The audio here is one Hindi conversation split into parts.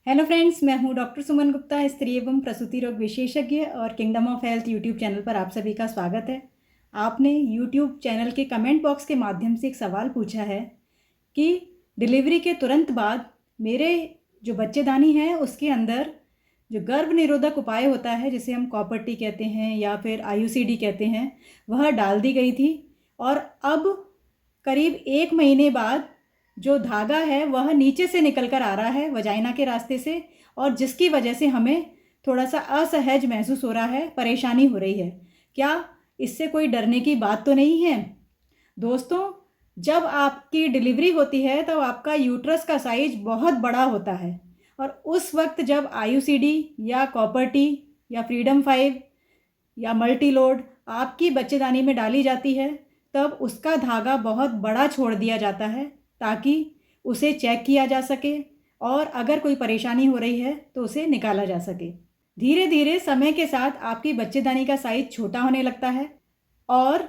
हेलो फ्रेंड्स, मैं हूं डॉक्टर सुमन गुप्ता, स्त्री एवं प्रसूति रोग विशेषज्ञ और kingdom of health YouTube channel पर आप सभी का स्वागत है। आपने यूट्यूब चैनल के कमेंट बॉक्स के माध्यम से एक सवाल पूछा है कि डिलीवरी के तुरंत बाद मेरे जो बच्चेदानी है उसके अंदर जो गर्भ निरोधक उपाय होता है, जिसे हम कॉपर टी कहते हैं या फिर आईयूसीडी कहते हैं, वह डाल दी गई थी। और अब करीब 1 महीने बाद जो धागा है वह नीचे से निकल कर आ रहा है वजाइना के रास्ते से, और जिसकी वजह से हमें थोड़ा सा असहज महसूस हो रहा है, परेशानी हो रही है। क्या इससे कोई डरने की बात तो नहीं है? दोस्तों, जब आपकी डिलीवरी होती है तब आपका यूट्रस का साइज बहुत बड़ा होता है, और उस वक्त जब आईयूसीडी या कॉपर टी या फ्रीडम 5 या मल्टी लोड आपकी बच्चेदानी में डाली जाती है, तब उसका धागा बहुत बड़ा छोड़ दिया जाता है ताकि उसे चेक किया जा सके, और अगर कोई परेशानी हो रही है तो उसे निकाला जा सके। धीरे धीरे समय के साथ आपकी बच्चेदानी का साइज छोटा होने लगता है, और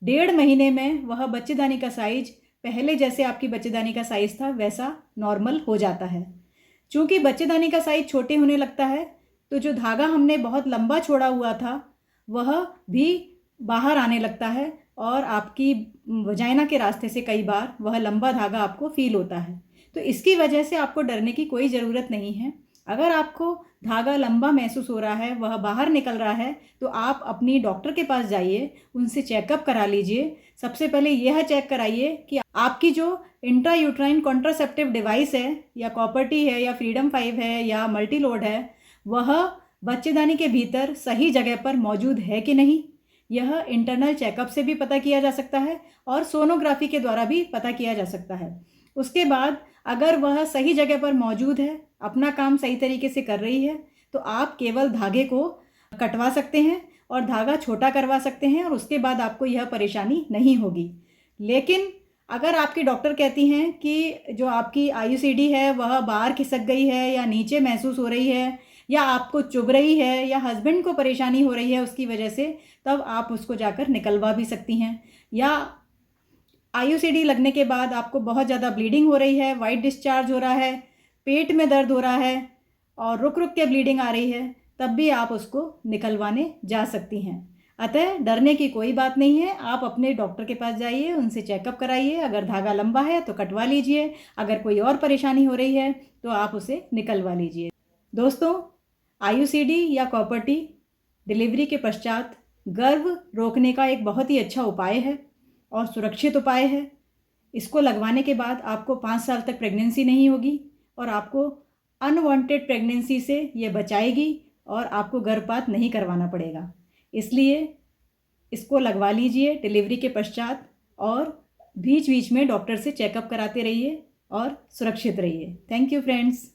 1.5 महीने में वह बच्चेदानी का साइज पहले जैसे आपकी बच्चेदानी का साइज था वैसा नॉर्मल हो जाता है। चूँकि बच्चेदानी का साइज छोटे होने लगता है, तो जो धागा हमने बहुत लंबा छोड़ा हुआ था वह भी बाहर आने लगता है, और आपकी वजाइना के रास्ते से कई बार वह लंबा धागा आपको फील होता है। तो इसकी वजह से आपको डरने की कोई ज़रूरत नहीं है। अगर आपको धागा लंबा महसूस हो रहा है, वह बाहर निकल रहा है, तो आप अपनी डॉक्टर के पास जाइए, उनसे चेकअप करा लीजिए। सबसे पहले यह चेक कराइए कि आपकी जो इंट्रायूट्राइन कॉन्ट्रासेप्टिव डिवाइस है, या कॉपर टी है, या फ्रीडम 5 है, या मल्टी लोड है, वह बच्चेदानी के भीतर सही जगह पर मौजूद है कि नहीं। यह इंटरनल चेकअप से भी पता किया जा सकता है और सोनोग्राफी के द्वारा भी पता किया जा सकता है। उसके बाद अगर वह सही जगह पर मौजूद है, अपना काम सही तरीके से कर रही है, तो आप केवल धागे को कटवा सकते हैं और धागा छोटा करवा सकते हैं, और उसके बाद आपको यह परेशानी नहीं होगी। लेकिन अगर आपकी डॉक्टर कहती हैं कि जो आपकी आईयूसीडी है वह बाहर खिसक गई है, या नीचे महसूस हो रही है, या आपको चुभ रही है, या हस्बैंड को परेशानी हो रही है उसकी वजह से, तब आप उसको जाकर निकलवा भी सकती हैं। या आईयूसीडी लगने के बाद आपको बहुत ज़्यादा ब्लीडिंग हो रही है, वाइट डिस्चार्ज हो रहा है, पेट में दर्द हो रहा है और रुक रुक के ब्लीडिंग आ रही है, तब भी आप उसको निकलवाने जा सकती हैं। अतः डरने की कोई बात नहीं है। आप अपने डॉक्टर के पास जाइए, उनसे चेकअप कराइए। अगर धागा लंबा है तो कटवा लीजिए, अगर कोई और परेशानी हो रही है तो आप उसे निकलवा लीजिए। दोस्तों, आईयूसीडी या कॉपर टी डिलीवरी के पश्चात गर्भ रोकने का एक बहुत ही अच्छा उपाय है और सुरक्षित उपाय है। इसको लगवाने के बाद आपको 5 साल तक प्रेगनेंसी नहीं होगी, और आपको अनवांटेड प्रेगनेंसी से ये बचाएगी, और आपको गर्भपात नहीं करवाना पड़ेगा। इसलिए इसको लगवा लीजिए डिलीवरी के पश्चात, और बीच बीच में डॉक्टर से चेकअप कराते रहिए और सुरक्षित रहिए। Thank you friends.